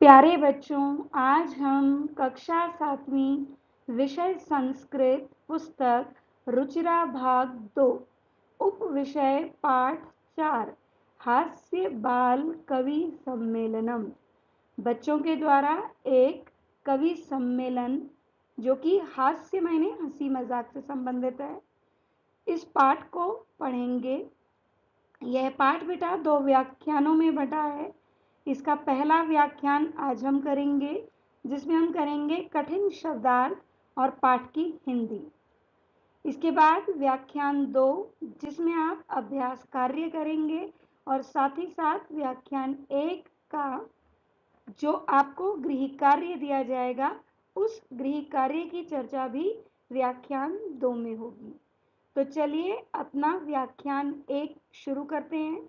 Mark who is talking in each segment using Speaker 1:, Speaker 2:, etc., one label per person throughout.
Speaker 1: प्यारे बच्चों, आज हम कक्षा 7वीं विषय संस्कृत पुस्तक रुचिरा भाग 2 उप विषय पाठ 4 हास्य बाल कवि सम्मेलनम बच्चों के द्वारा एक कवि सम्मेलन जो कि हास्य माने हंसी मजाक से संबंधित है, इस पाठ को पढ़ेंगे। यह पाठ बेटा 2 व्याख्यानों में बटा है। इसका पहला व्याख्यान आज हम करेंगे, जिसमें हम करेंगे कठिन शब्दार्थ और पाठ की हिंदी। इसके बाद व्याख्यान 2, जिसमें आप अभ्यास कार्य करेंगे, और साथ ही साथ व्याख्यान 1 का जो आपको गृह कार्य दिया जाएगा, उस गृह कार्य की चर्चा भी व्याख्यान 2 में होगी। तो चलिए अपना व्याख्यान 1 शुरू करते हैं।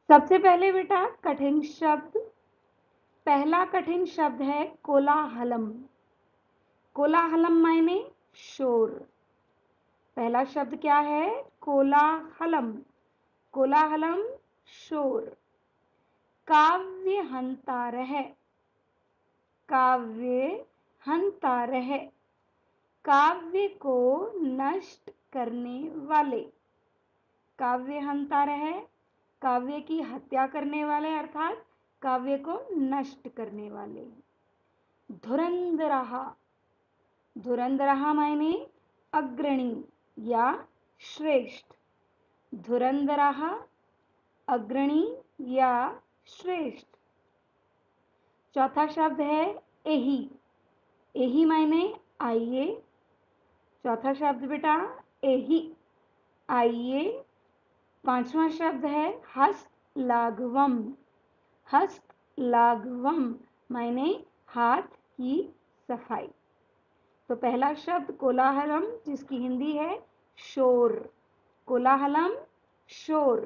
Speaker 1: सबसे पहले बेटा कठिन शब्द। पहला कठिन शब्द है कोलाहलम। कोलाहलम मायने शोर। पहला शब्द क्या है? कोलाहलम। कोलाहलम शोर। काव्य हंतारह। काव्य हंतारह। काव्य को नष्ट करने वाले। काव्य हंतारह, काव्य की हत्या करने वाले, अर्थात काव्य को नष्ट करने वाले। धुरंधरः। धुरंधरः मायने अग्रणी या श्रेष्ठ। धुरंधरः अग्रणी या श्रेष्ठ। चौथा शब्द है एही। एही मायने आइए। चौथा शब्द बेटा एही, आइए। पांचवा शब्द है हस्तलाघवम। हस्तलाघवम मायने हाथ की सफाई। तो पहला शब्द कोलाहलम, जिसकी हिंदी है शोर। कोलाहलम शोर।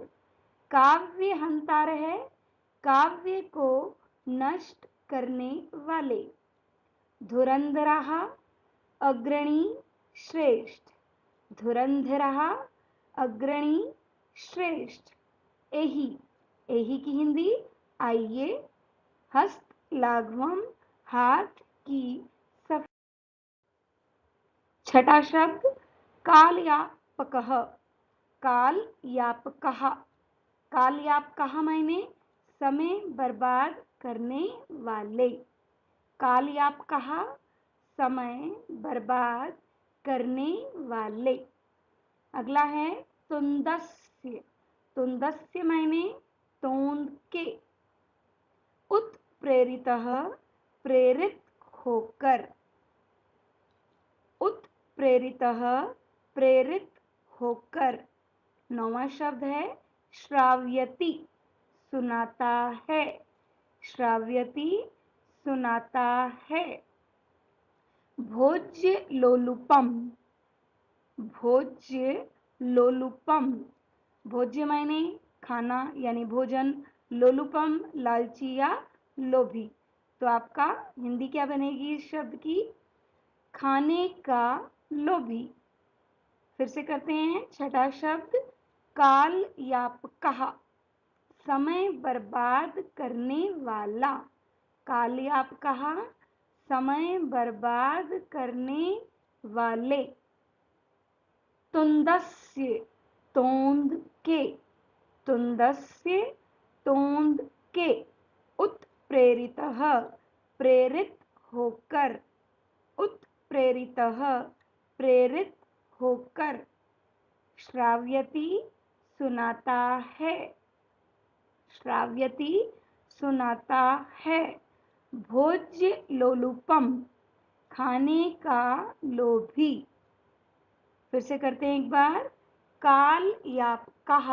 Speaker 1: काव्य हंतारह, काव्य को नष्ट करने वाले। धुरंधरः अग्रणी श्रेष्ठ। धुरंधरः अग्रणी श्रेष्ठ। एही, एही की हिंदी आइए। हस्तलाघवम हाथ की सफाई। छठा शब्द कालयापकः। कालयापकः। कालयापकः मायने समय बर्बाद करने वाले। कालयापकः समय बर्बाद करने वाले। अगला है तुंदस्य। तुंदस्य मायने तोंद के। उत्प्रेरितः प्रेरित होकर। उत्प्रेरितः प्रेरित होकर। नौवां शब्द है श्राव्यति, सुनाता है। श्राव्यति सुनाता है। भोज्य लोलुपम। भोज्य लोलुपम। भोज्य मायने खाना यानी भोजन, लोलुपम लालची या लोभी। तो आपका हिंदी क्या बनेगी इस शब्द की? खाने का लोभी। फिर से करते हैं। छठा शब्द कालयापकः, समय बर्बाद करने वाला। कालयापकः समय बर्बाद करने वाले। तुंदस्य तोंद के। तुंदस्य तोंद के। उत्प्रेरितः प्रेरित होकर। उत्प्रेरितः प्रेरित होकर। श्राव्यति सुनाता है। श्राव्यति सुनाता है। भोज्य लोलुपम खाने का लोभी। फिर से करते हैं एक बार। कालयापकः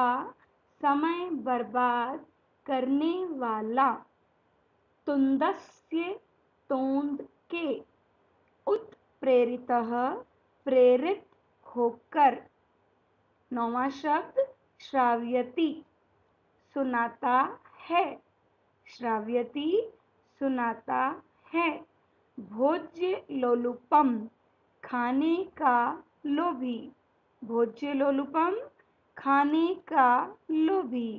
Speaker 1: समय बर्बाद करने वाला। तुंदस्य तोंद के। उत्प्रेरितः प्रेरित होकर। नौवां शब्द श्राव्यति, सुनाता है। श्राव्यति सुनाता है। भोज्य लोलुपम खाने का लोभी। भोज्य लोलुपम खाने का लोभी।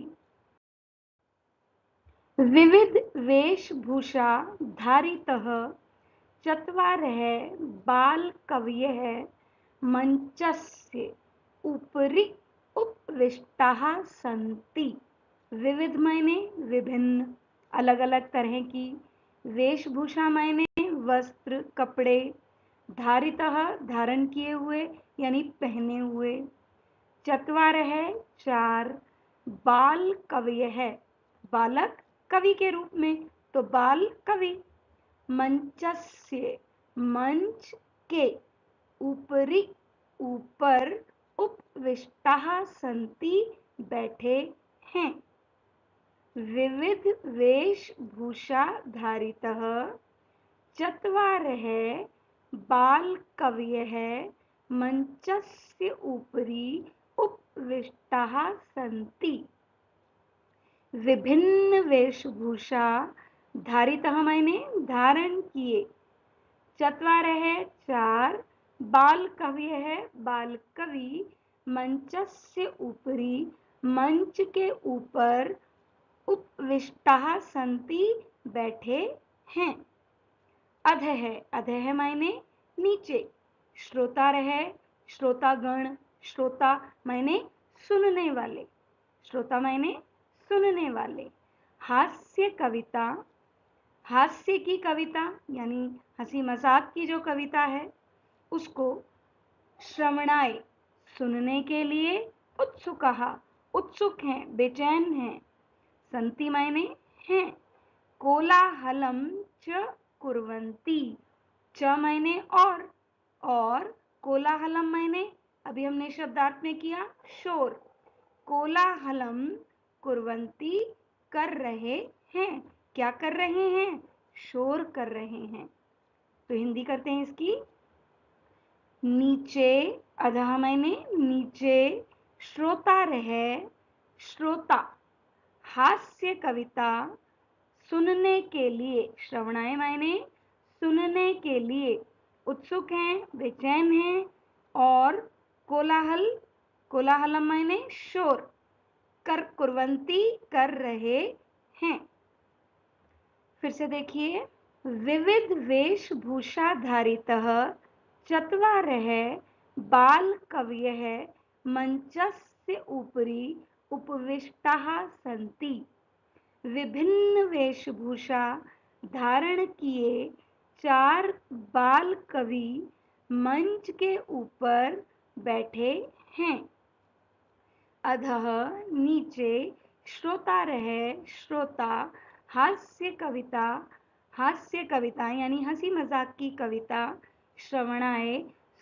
Speaker 1: विविध वेशभूषा धारितः चत्वारः बालकवयः मंचस्य उपरि उपविष्टाः सन्ति। विविध मायने विभिन्न, अलग अलग तरह की। वेशभूषा मायने वस्त्र कपड़े। धारितः धारण किए हुए यानी पहने हुए। चत्वारः चार। बाल कवयः बालक कवि के रूप में, तो बाल कवि। मंचस्य मंच के। उपरि ऊपर। उपविष्टाः सन्ति बैठे हैं। विविध वेशभूषा धारितः चत्वारः बालकवयः मंचस्य उपरि उपविष्टाः सन्ति। विभिन्न वेशभूषा धारितः मायने धारण किए। चत्वारः चार। बालकवयः बालकवि। मंचस्य उपरि मंच के ऊपर। उपविष्टाः सन्ति बैठे हैं। अधः अधः मायने नीचे। श्रोतारः श्रोतागण। श्रोता मायने सुनने वाले। श्रोता मायने सुनने वाले। हास्य कविता हास्य की कविता यानी हंसी मजाक की जो कविता है उसको श्रवणाय सुनने के लिए। उत्सुकः उत्सुक हैं बेचैन हैं। सन्ति मायने हैं। कोलाहलम च कुर्वन्ति। च मायने और कोलाहलम मायने अभी हमने शब्दार्थ में किया शोर। कोलाहलम कुर्वन्ति कर रहे हैं। क्या कर रहे हैं? शोर कर रहे हैं। तो हिंदी करते हैं इसकी। नीचे अधः मायने नीचे। श्रोता रहे श्रोता। हास्य कविता सुनने के लिए। श्रवणाय मायने सुनने के लिए। उत्सुक हैं बेचैन हैं। और कोलाहल कोलाहलम मायने शोर। कुर्वन्ति कर रहे हैं। फिर से देखिए। विविध वेशभूषा धारितः चत्वारः बालकवयः मंचस्य उपरि उपविष्टाः सन्ति। विभिन्न वेशभूषा धारण किए चार बाल कवि मंच के ऊपर बैठे हैं। अधः नीचे। श्रोता रहे श्रोता। हास्य कविता यानी हंसी मजाक की कविता। श्रवणाय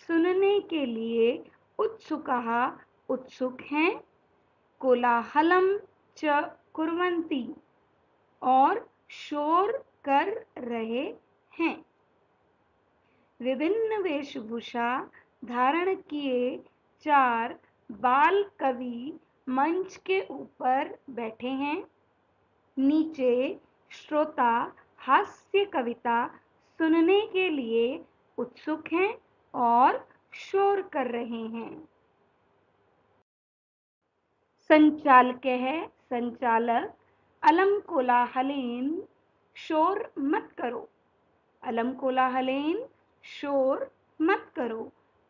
Speaker 1: सुनने के लिए। उत्सुकः उत्सुक हैं। कोलाहलम च कुर्वन्ति और शोर कर रहे हैं। विभिन्न वेशभूषा धारण किए चार बाल कवि मंच के ऊपर बैठे हैं। नीचे श्रोता हास्य कविता सुनने के लिए उत्सुक हैं और शोर कर रहे हैं। संचालकः संचालक। अलम कोलाहलेन शोर मत करो। अलम कोलाहलेन शोर मत करो।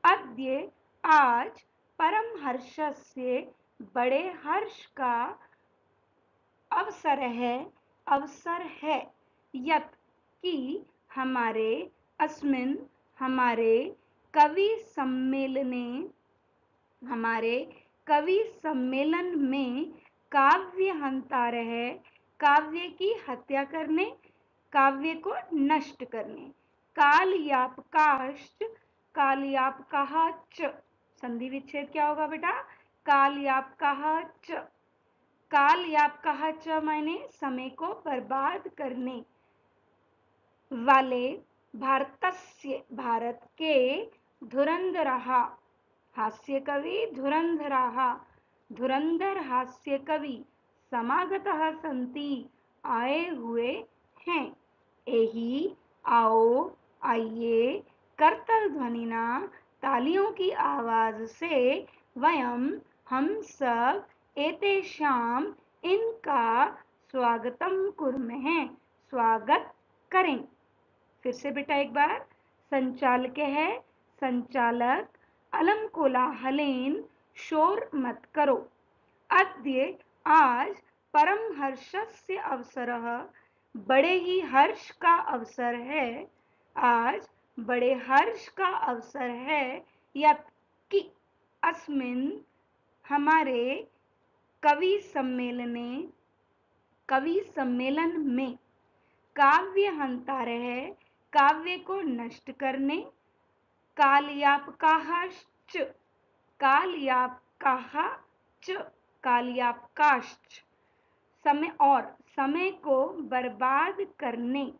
Speaker 1: अद्य आज परम हर्षस्य बड़े हर्ष का अवसर है। यत् कि हमारे अस्मिन् हमारे कवि सम्मेलन में काव्य हंतारः काव्य की हत्या करने काव्य को नष्ट करने। कालयापकाश्च कालयापकाः च। संधि विच्छेद क्या होगा बेटा? कालयापकाः च। कालयापकाः च माने समय को बर्बाद करने वाले। भारत के धुरंधराः हास्य कवि धुरंधराः धुरंधर हास्य कवि समागतः सन्ति आए हुए हैं। एहि आओ आइए करतल ध्वनिना तालियों की आवाज से वयम हम सब एतेषाम इनका स्वागतम कुर्मः, स्वागत करें। फिर से बेटा एक बार, संचालक है संचालक, अलम कोलाहलेन, शोर मत करो। अद्य आज परम हर्षस्य अवसरः, बड़े ही हर्ष का अवसर है। आज बड़े हर्ष का अवसर है यत् कि अस्मिन्, हमारे कवि सम्मेलन में काव्य हंतारः, काव्य को नष्ट करने, कालियापकाश्च समय को बर्बाद करने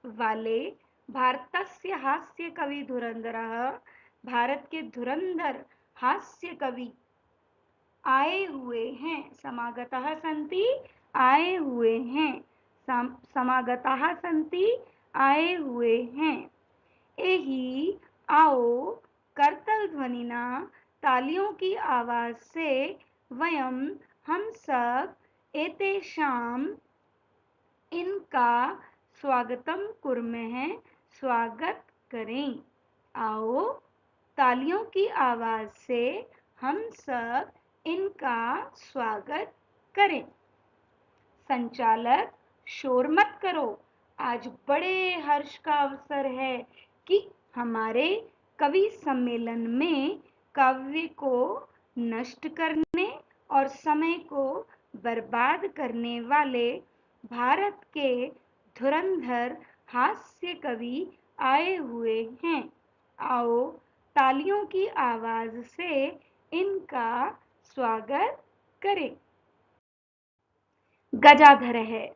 Speaker 1: वाले भारतस्य हास्य कवि धुरंधरः, भारत के धुरंधर हास्य कवि आए हुए हैं। समागतः सन्ति, आए हुए हैं। समागतः सन्ति, आए हुए हैं। एहि, आओ, करतल ध्वनिना, तालियों की आवाज से, वयम, हम सब, एतेषाम, इनका, स्वागतम कुर्मः, स्वागत करें। आओ, तालियों की आवाज से हम सब इनका स्वागत करें। संचालक, शोर मत करो, आज बड़े हर्ष का अवसर है कि हमारे कवि सम्मेलन में काव्य को नष्ट करने और समय को बर्बाद करने वाले भारत के धुरंधर हास्य कवि आए हुए हैं। आओ, तालियों की आवाज से इनका स्वागत करें। गजाधर है,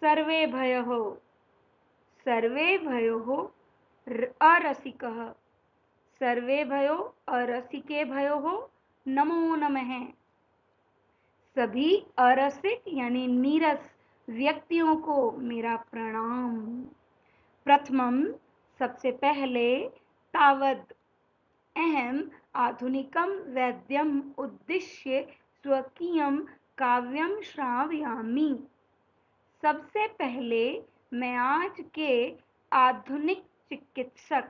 Speaker 1: सर्वे भयो अरसिकः, सर्वे भयो अरसिके भयो, नमो नमः। सभी अरसिक यानी नीरस व्यक्तियों को मेरा प्रणाम। प्रथमम, सबसे पहले, तावद, अहम आधुनिकम वैद्यम उद्दिश्य स्वकीयम काव्यम श्रावयामि। सबसे पहले मैं आज के आधुनिक चिकित्सक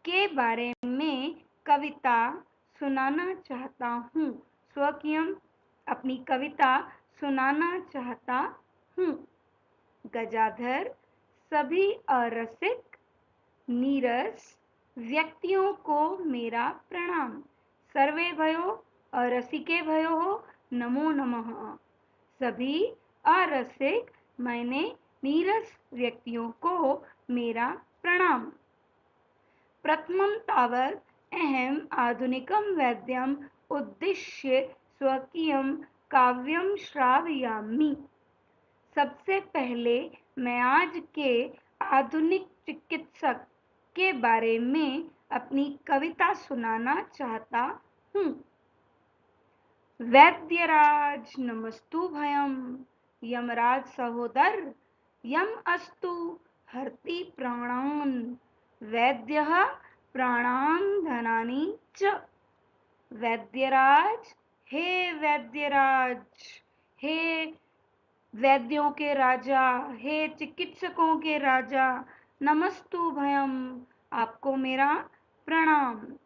Speaker 1: के बारे में कविता सुनाना चाहता हूँ। स्वकीयम, अपनी कविता सुनाना चाहता हूँ। गजाधर, सभी अरसिक नीरस व्यक्तियों को मेरा प्रणाम। सर्वे भयो अरसिके भयो, नमो नमः। सभी अरसिक माने नीरस व्यक्तियों को मेरा प्रणाम। प्रथमं तावत् अहम आधुनिकम वैद्यम उद्दिश्य स्वकीयम काव्यम श्रावयामि। सबसे पहले मैं आज के आधुनिक चिकित्सक के बारे में अपनी कविता सुनाना चाहता हूँ। वैद्यराज नमस्तुभ्यं, यमराज सहोदर, यम अस्तु हरति प्राणान्, वैद्यः प्राणान् धनानि च। वैद्यराज, हे वैद्यराज, हे वैद्यों के राजा, हे चिकित्सकों के राजा, नमस्तुभ्यं, आपको मेरा प्रणाम।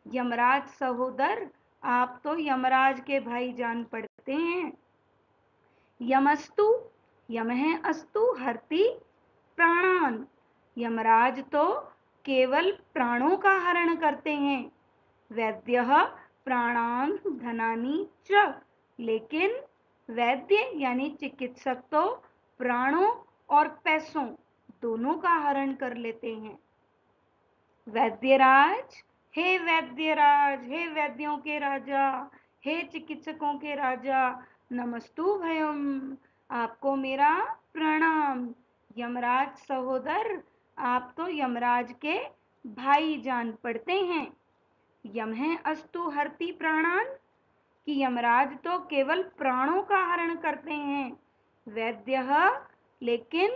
Speaker 1: यमराज सहोदर, आप तो यमराज के भाई जान पड़ते हैं। यमस्तु, यमः अस्तु हरति प्राणान, यमराज तो केवल प्राणों का हरण करते हैं। वैद्यः प्राणान धनानि च, लेकिन वैद्य यानी चिकित्सक तो प्राणों और पैसों दोनों का हरण कर लेते हैं। वैद्यराज, हे वैद्यराज, हे वैद्यों के राजा, हे चिकित्सकों के राजा, नमस्तुभ्यं, आपको मेरा प्रणाम। यमराज सहोदर, आप तो यमराज के भाई जान पड़ते हैं। यमः अस्तु हरति प्राणान, कि यमराज तो केवल प्राणों का हरण करते हैं। वैद्यः, लेकिन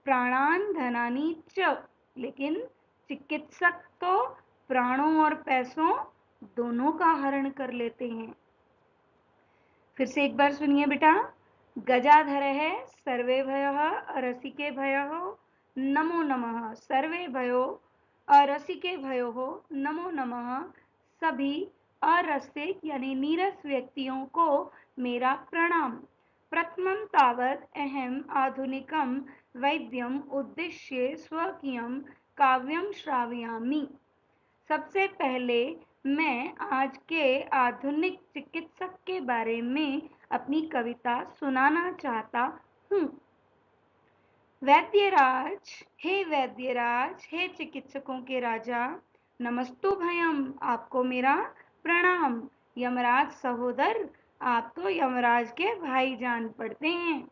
Speaker 1: प्राणान धनानि च, लेकिन चिकित्सक तो प्राणों और पैसों दोनों का हरण कर लेते हैं। फिर से एक बार सुनिए बेटा। गजाधरः सर्वे भयः रसिके भयः नमो नमः। सर्वे भयो अरसिके भयोः नमो नमः। सभी अरसिक यानी नीरस व्यक्तियों को मेरा प्रणाम। प्रथमं तावत् अहम् आधुनिकं वैद्यम् उद्दिश्य स्वकीयं काव्यं श्रावयामि। सबसे पहले मैं आज के आधुनिक चिकित्सक के बारे में अपनी कविता सुनाना चाहता हूँ। वैद्यराज, हे चिकित्सकों के राजा, नमस्तु भयम, आपको मेरा प्रणाम। यमराज सहोदर, आप तो यमराज के भाई जान पड़ते हैं।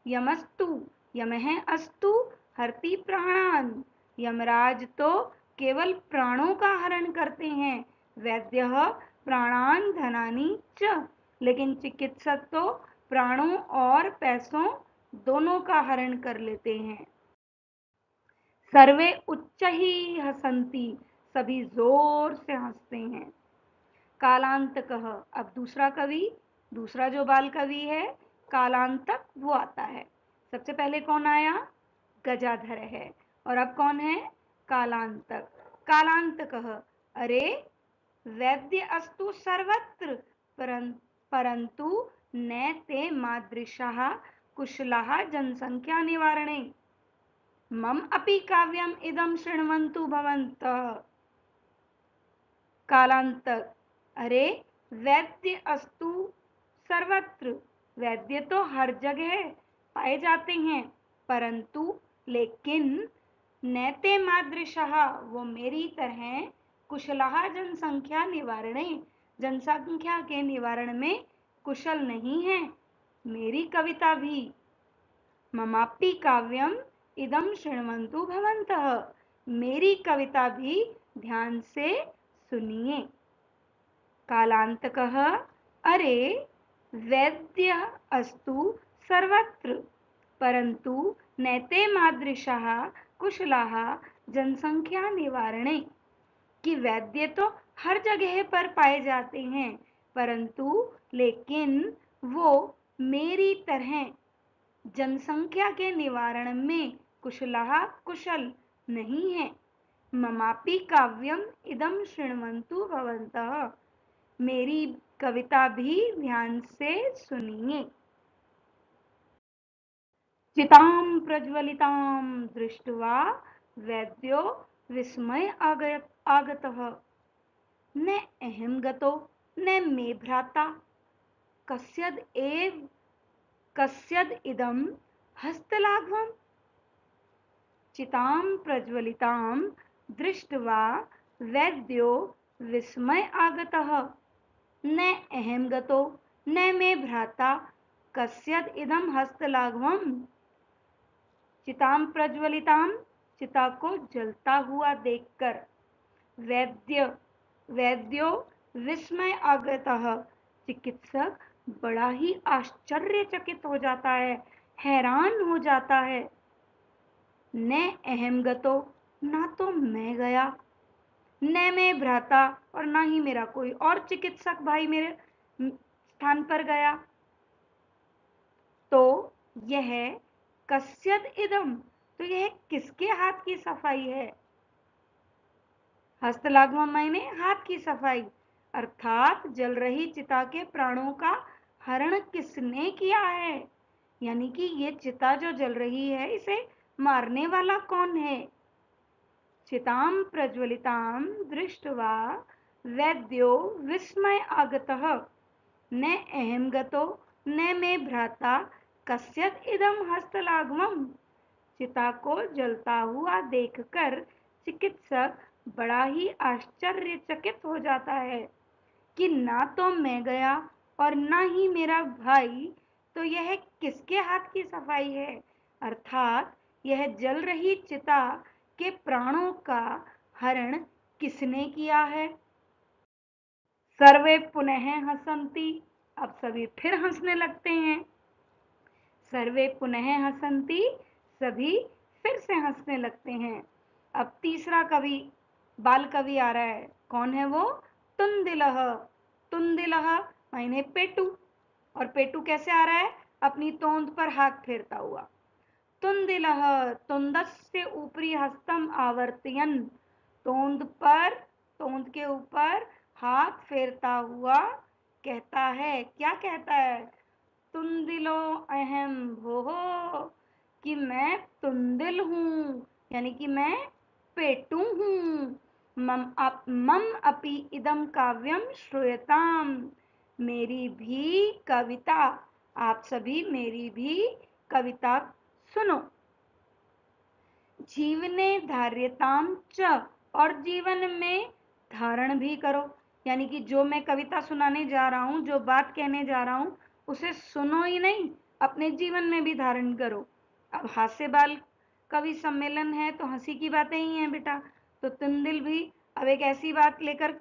Speaker 1: यमस्तु, यमः अस्तु हरति प्राणान, यमराज तो केवल प्राणों का हरण करते हैं। वैद्यः प्राणान धनानि च, लेकिन चिकित्सक तो प्राणों और पैसों दोनों का हरण कर लेते हैं। सर्वे उच्च ही हसंती, सभी जोर से हंसते हैं। कालांतकः, अब दूसरा जो बाल कवि है कालांतक वो आता है। सबसे पहले कौन आया? गजाधर है। और अब कौन है? कालांतक। कालांतकः, अरे वैद्य अस्तु सर्वत्र परंतु न ते मादृशाः कुशलाः जनसंख्या निवारणे। मम अपि काव्यम इदं शृण्वन्तु भवन्तः। कालांतक, अरे वैद्य अस्तु सर्वत्र, वैद्य तो हर जगह पाए जाते हैं, परंतु लेकिन नैते मादृशः, वो मेरी तरह कुशलः जनसंख्या निवारणे, जनसंख्या के निवारण में कुशल नहीं है। मेरी कविता भी, ममापि काव्यम इदं शृण्वन्तु भवन्तः, मेरी कविता भी ध्यान से सुनिए। कालांतकः, अरे वैद्य अस्तु सर्वत्र परंतु नैते मादृशाः कुशलाः जनसंख्या निवारणे, कि वैद्य तो हर जगह पर पाए जाते हैं, परंतु लेकिन वो मेरी तरह जनसंख्या के निवारण में कुशलाः कुशल नहीं है। ममापि काव्यम इदं शृण्वन्तु भवन्तः, मेरी कविता भी ध्यान से सुनिए। चितां प्रज्वलितां दृष्ट्वा वैद्यो विस्मय आगतः। न अहं गतो न मे भ्राता, कस्यद् इदं हस्तलाघवम्। चितां प्रज्वलितां दृष्ट्वा वैद्यो विस्मय आगतः। न अहं गतो न मे भ्राता, कस्यद् इदं हस्तलाघवम्। चितां प्रज्वलितां, चिता को जलता हुआ देखकर वैद्यो विस्मय आगतः, चिकित्सक बड़ा ही आश्चर्यचकित हो जाता है, हैरान हो जाता है। न अहं गतो, ना तो मैं गया, न मैं भ्राता, और ना ही मेरा कोई और चिकित्सक भाई मेरे स्थान पर गया। तो यह कस्यद इदम, तो यह किसके हाथ की सफाई है? हस्तलाघवम मायने हाथ की सफाई, अर्थात जल रही चिता के प्राणों का हरण किसने किया है, यानी कि ये चिता जो जल रही है इसे मारने वाला कौन है? चितां प्रज्वलितां दृष्ट्वा वैद्यो विस्मय आगतः। न अहं गतो न मे भ्राता, कस्यद् इदं हस्तलाघवम्। चिता को जलता हुआ देखकर चिकित्सक बड़ा ही आश्चर्यचकित हो जाता है कि ना तो मैं गया और ना ही मेरा भाई, तो यह किसके हाथ की सफाई है? अर्थात यह जल रही चिता के प्राणों का हरण किसने किया है? सर्वे पुनः हसंती, अब सभी फिर हंसने लगते हैं। सर्वे पुनः हसंती, सभी फिर से हंसने लगते हैं। अब तीसरा बाल कवि आ रहा है। कौन है वो? तुंदिलः। तुंदिलः मायने पेटू, और पेटू कैसे आ रहा है? अपनी तोंद पर हाथ फेरता हुआ। तुंदिलह तुंदस्य ऊपरी हस्तम आवर्तयन, तोंद के ऊपर हाथ फेरता हुआ कहता है, क्या कहता है? तुंदिलो अहम भोहो, कि मैं तुंदिल हूँ, यानी कि मैं पेटू हूँ। मम अपि इदम काव्यम श्रूयताम, मेरी भी कविता, आप सभी मेरी भी कविता सुनो। जीवने धार्यताम च, और जीवन में धारण भी करो, यानी कि जो मैं कविता सुनाने जा रहा हूँ, जो बात कहने जा रहा हूँ, उसे सुनो ही नहीं, अपने जीवन में भी धारण करो। अब हास्य बाल कवि सम्मेलन है तो हंसी की बातें ही हैं बेटा, तो तुंदिल भी अब एक ऐसी बात लेकर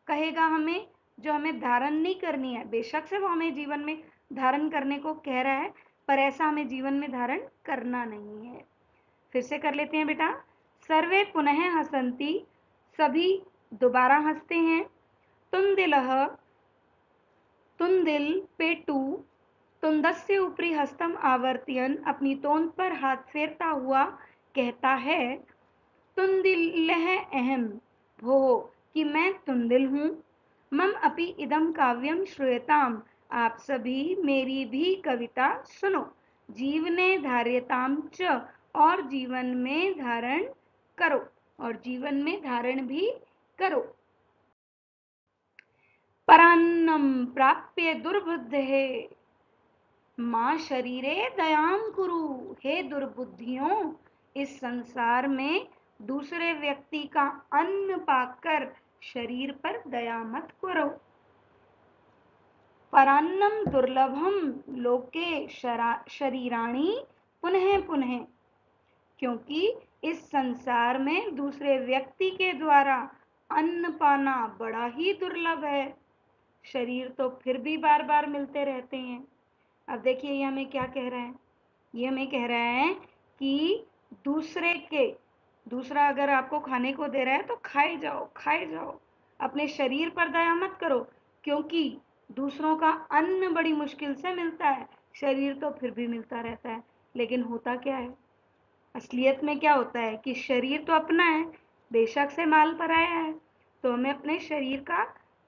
Speaker 1: कहेगा हमें जो हमें धारण नहीं करनी है। बेशक से वो हमें जीवन में धारण करने को कह रहा है, पर ऐसा हमें जीवन में धारण करना नहीं है। फिर से कर लेते हैं बेटा। सर्वे पुनः हसंती, सभी दोबारा हंसते हैं। तुंदिलह तुंदिल पेटू तुंदस्य ऊपरी हस्तम आवर्तयन, अपनी तोंद पर हाथ फेरता हुआ कहता है, तुंदिलह अहम भो, कि मैं तुंदिल हूँ। मम अपि इदम काव्यम श्रूयताम, आप सभी मेरी भी कविता सुनो। जीवने धार्यताम च, और जीवन में धारण करो, और जीवन में धारण भी करो। परान्नम प्राप्य दुर्बुद्धे, माँ शरीरे दयाम कुरु, हे दुर्बुद्धियों, इस संसार में दूसरे व्यक्ति का अन्न पाकर शरीर पर दया मत करो। परान्नम दुर्लभम लोके शरीराणि पुनः पुनः, क्योंकि इस संसार में दूसरे व्यक्ति के द्वारा अन्न पाना बड़ा ही दुर्लभ है। शरीर तो फिर भी बार बार मिलते रहते हैं। अब देखिए ये हमें क्या कह रहा है, ये हमें कह रहा है कि दूसरा अगर आपको खाने को दे रहा है तो खाए जाओ, अपने शरीर पर दया मत करो, क्योंकि दूसरों का अन्न बड़ी मुश्किल से मिलता है, शरीर तो फिर भी मिलता रहता है। लेकिन होता क्या है, असलियत में क्या होता है कि शरीर तो अपना है, बेशक से माल पर आया है, तो हमें अपने शरीर का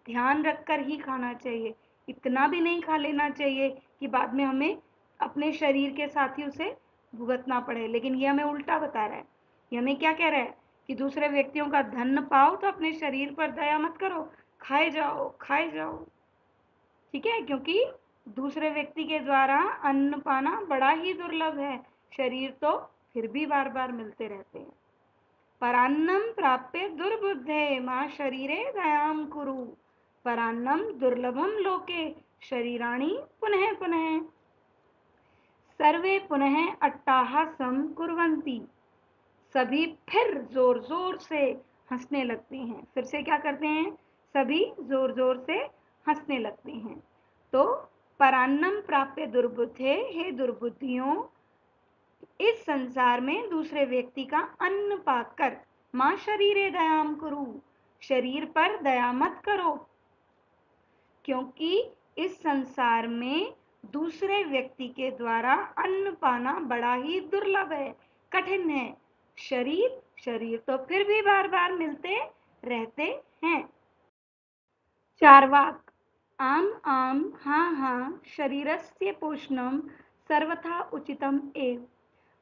Speaker 1: ध्यान रखकर ही खाना चाहिए। इतना भी नहीं खा लेना चाहिए कि बाद में हमें अपने शरीर के साथ ही उसे भुगतना पड़े। लेकिन ये हमें उल्टा बता रहा है, ये हमें क्या कह रहा है कि दूसरे व्यक्तियों का धन पाओ तो अपने शरीर पर दया मत करो, खाए जाओ, ठीक है, क्योंकि दूसरे व्यक्ति के द्वारा अन्न पाना बड़ा ही दुर्लभ है, शरीर तो फिर भी बार बार मिलते रहते हैं। परान्नम प्राप्य दुर्बुद्धे, माँ शरीरे दयाम कुरु, परान्नम दुर्लभम लोके शरीराणि पुनः पुनः। सर्वे पुनः अट्टाहासम कुर्वन्ति, सभी फिर जोर जोर से हंसने लगते हैं। फिर से क्या करते हैं, सभी जोर जोर से हंसने लगते हैं। तो परान्नम प्राप्य दुर्बुद्धे, हे दुर्बुद्धियों, इस संसार में दूसरे व्यक्ति का अन्न पाकर, माँ शरीरे दयाम कुरु, शरीर पर दया मत करो, क्योंकि इस संसार में दूसरे व्यक्ति के द्वारा अन्न पाना बड़ा ही दुर्लभ है, कठिन है। शरीर तो फिर भी बार बार मिलते रहते हैं। चार्वाक, आम आम हाँ हाँ शरीरस्य पोषणम सर्वथा उचितम एव,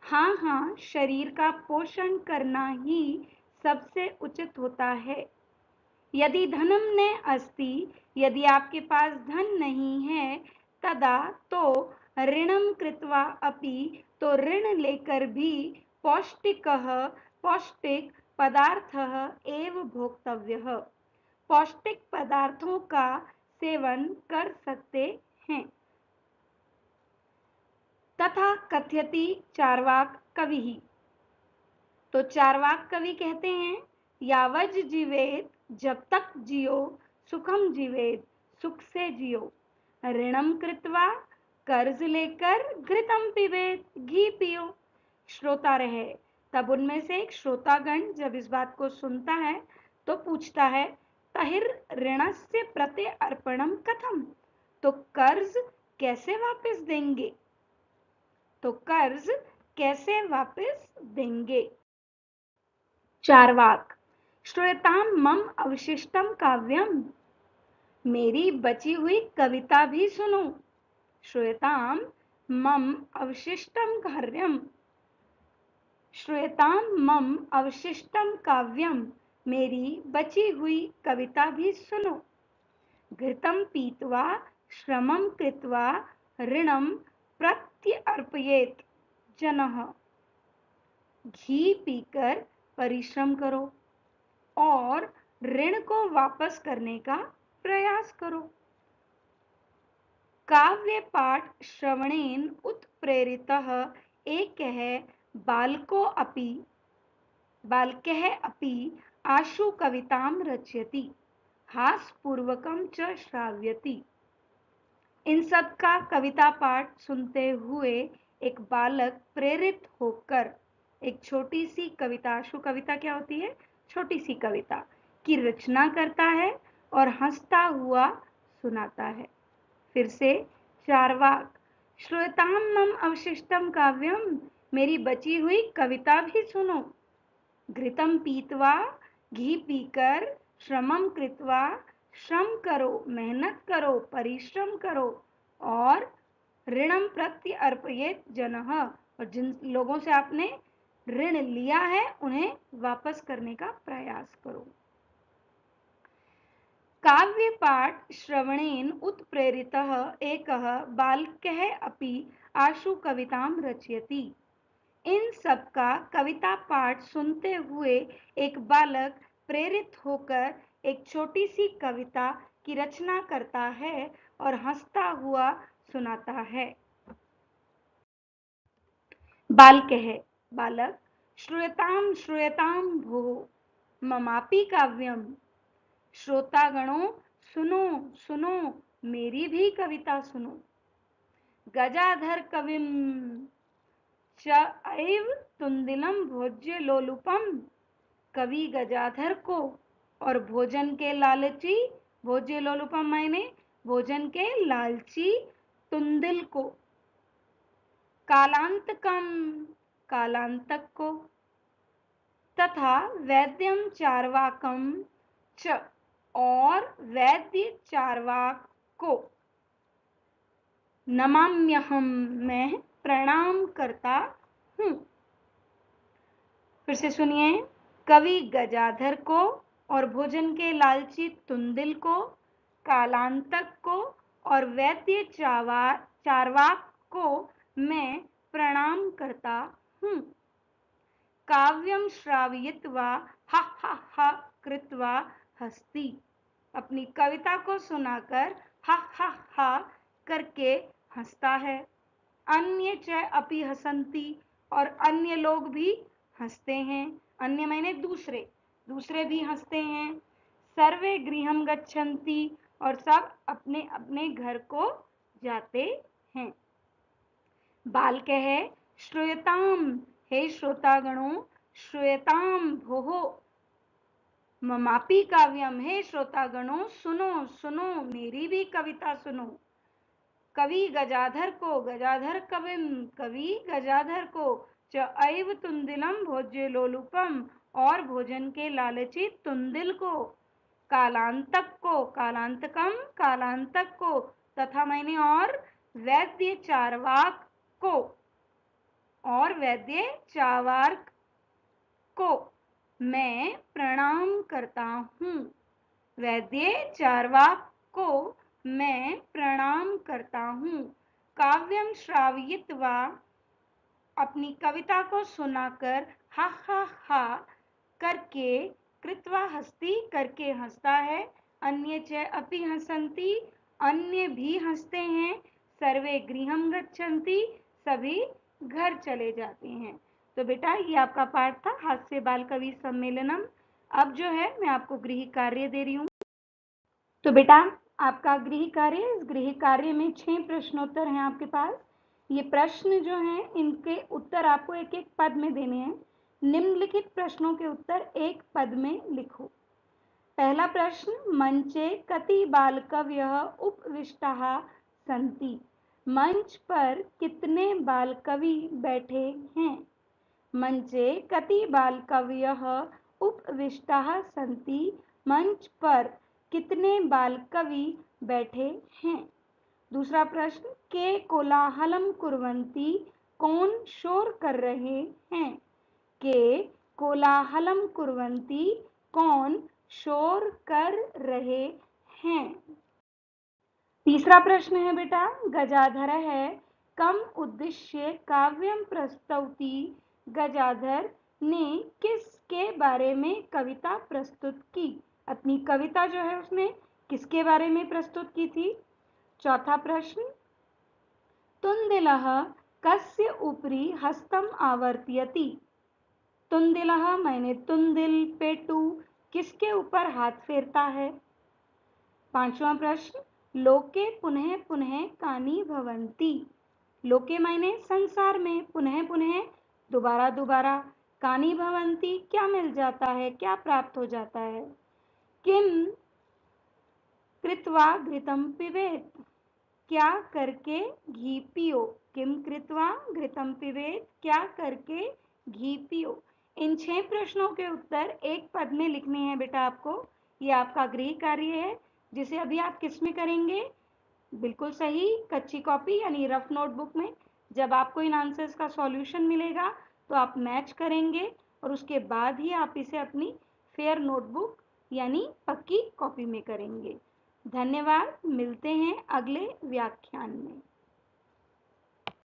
Speaker 1: हाँ हाँ शरीर का पोषण करना ही सबसे उचित होता है। यदि धनम न अस्ति, यदि आपके पास धन नहीं है, तदा तो ऋणम कृत्वा अपि, तो ऋण लेकर भी पौष्टिक पदार्थः एव भोक्तव्यः, पौष्टिक पदार्थों का सेवन कर सकते हैं। तथा कथयति चार्वाक कवि, तो चार्वाक कवि कहते हैं, यावज जीवेत, जब तक जियो, सुखम जीवेत, सुख से जियो, ऋणम कृत्वा, कर्ज लेकर, घृतम पिबेत, घी पियो। श्रोता रहे, तब उनमें से एक श्रोतागण जब इस बात को सुनता है तो पूछता है, तहिर ऋणस्य प्रति अर्पणम कथम, तो कर्ज कैसे वापस देंगे? तो कर्ज कैसे वापस देंगे? चारवाक। श्रूयतां मम अवशिष्टम काव्यम, मेरी बची हुई कविता भी सुनो। श्रूयतां मम अवशिष्टम कार्यम, श्रूयतां मम अवशिष्टम काव्यम, मेरी बची हुई कविता भी सुनो। घृतं पीत्वा श्रमं कृत्वा ऋणं प्रत्यर्पयेत् जनः, घी पीकर परिश्रम करो और ऋण को वापस करने का प्रयास करो। काव्य पाठ श्रवणेन उत्प्रेरितः एकः बालकः अपि आशु कवितां रचयति, हासपूर्वकं च श्राव्यति। इन सब का कविता पाठ सुनते हुए एक बालक प्रेरित होकर एक छोटी सी कविता, आशु कविता क्या होती है? छोटी सी कविता की रचना करता है और हंसता हुआ सुनाता है। फिर से चारवाक। श्रूयतां मम अवशिष्टम काव्यम, मेरी बची हुई कविता भी सुनो। घृतं पीत्वा, घी पीकर, श्रमं कृत्वा, श्रम करो, मेहनत करो, परिश्रम करो और ऋणम प्रत्यर्पयेत् जनः, और जिन लोगों से आपने ऋण लिया है उन्हें वापस करने का प्रयास करो। काव्य पाठ श्रवणेन उत्प्रेरितः एकः बालकः अपि आशु कवितां रचयति। इन सब का कविता पाठ सुनते हुए एक बालक प्रेरित होकर एक छोटी सी कविता की रचना करता है और हंसता हुआ सुनाता है। बालकः, बालक। श्रूयतां श्रूयतां भोः, ममापि काव्यम, श्रोतागणों सुनो सुनो, मेरी भी कविता सुनो। गजाधर कविम च ऐव तुंदिलम भोज्य लोलुपम, कवि गजाधर को और भोजन के लालची, भोज्य लोलुपम मायने भोजन के लालची तुंदिल को, कालांतकम, कालांतक को, तथा वैद्यम चार्वाकम च, और वैद्य चार्वाक को, नमाम्यहम, मैं प्रणाम करता हूँ। फिर से सुनिए। कवि गजाधर को और भोजन के लालची तुंदिल को, कालांतक को और वैद्य चार्वाक को मैं प्रणाम करता हूँ। काव्यम श्रावयित्वा हा हा हा कृत्वा हस्ती, अपनी कविता को सुनाकर हा हा हा करके हंसता है। अन्य च अपि हसन्ति, और अन्य लोग भी हंसते हैं। अन्य माने दूसरे, दूसरे भी हंसते हैं। सर्वे गृहं गच्छन्ति, और सब अपने अपने घर को जाते हैं। बालकः श्रूयतां, हे श्रोतागणों, श्रूयतां भोः, ममापि काव्यम, हे श्रोतागणों सुनो सुनो, मेरी भी कविता सुनो। कवि गजाधर को, गजाधर कविम, कवि गजाधर को, च ऐव तुंदिलम भोज्य लोलुपम, और भोजन के लालची तुंदिल को, कालांतक को, कालांतकम, कालांतक को, तथा मैंने और वैद्य चार्वाक को, और वैद्य चार्वाक को मैं प्रणाम करता हूँ। वैद्य चार्वाक को मैं प्रणाम करता हूँ। काव्यम श्रावयित्वा, अपनी कविता को सुनाकर हा हा हा करके, कृत्वा हस्ती, करके हंसता है। अन्य च अपि हसन्ति, अन्य भी हंसते हैं। सर्वे गृहं गच्छन्ति, सभी घर चले जाते हैं। तो बेटा ये आपका पाठ था हास्य बाल कवि सम्मेलनम। अब जो है मैं आपको गृह कार्य दे रही हूँ। तो बेटा आपका गृह कार्य, इस गृह कार्य में 6 प्रश्नोत्तर हैं आपके पास। ये प्रश्न जो हैं इनके उत्तर आपको एक एक पद में देने हैं। निम्नलिखित प्रश्नों के उत्तर एक पद में लिखो। पहला प्रश्न, मंचे कति बालकवयः उपविष्टाः सन्ति, मंच पर कितने बाल कवि बैठे हैं? मंचे कति बालकवयः उपविष्टाः सन्ति? मंच पर कितने बाल कवि बैठे हैं? दूसरा प्रश्न, के कोलाहलम कुर्वन्ति? कौन शोर कर रहे हैं? के कोलाहलम कुर्वन्ति? कौन शोर कर रहे हैं? तीसरा प्रश्न है बेटा, गजाधर है कम उद्देश्य काव्यम प्रस्तौति? गजाधर ने किसके बारे में कविता प्रस्तुत की? अपनी कविता जो है उसने किसके बारे में प्रस्तुत की थी? चौथा प्रश्न, तुंदिलः कस्य उपरि हस्तम आवर्तयति? तुंदिलः माने तुंदिल, पेटू किसके ऊपर हाथ फेरता है? पांचवा प्रश्न, लोके पुनः पुनः कानि भवन्ति? लोके मायने संसार में, पुनः पुनः दोबारा दोबारा, कानि भवन्ति क्या मिल जाता है, क्या प्राप्त हो जाता है? किम कृत्वा घृतम पिबेत? क्या करके घी पियो? किम कृत्वा घृतम पिबेत? क्या करके घी पियो? इन 6 प्रश्नों के उत्तर एक पद में लिखने हैं बेटा आपको। ये आपका गृह कार्य है जिसे अभी आप किस में करेंगे? बिल्कुल सही, कच्ची कॉपी यानी रफ नोटबुक में। जब आपको इन आंसर्स का सॉल्यूशन मिलेगा तो आप मैच करेंगे और उसके बाद ही आप इसे अपनी फेयर नोटबुक यानी पक्की कॉपी में करेंगे। धन्यवाद, मिलते हैं अगले व्याख्यान में।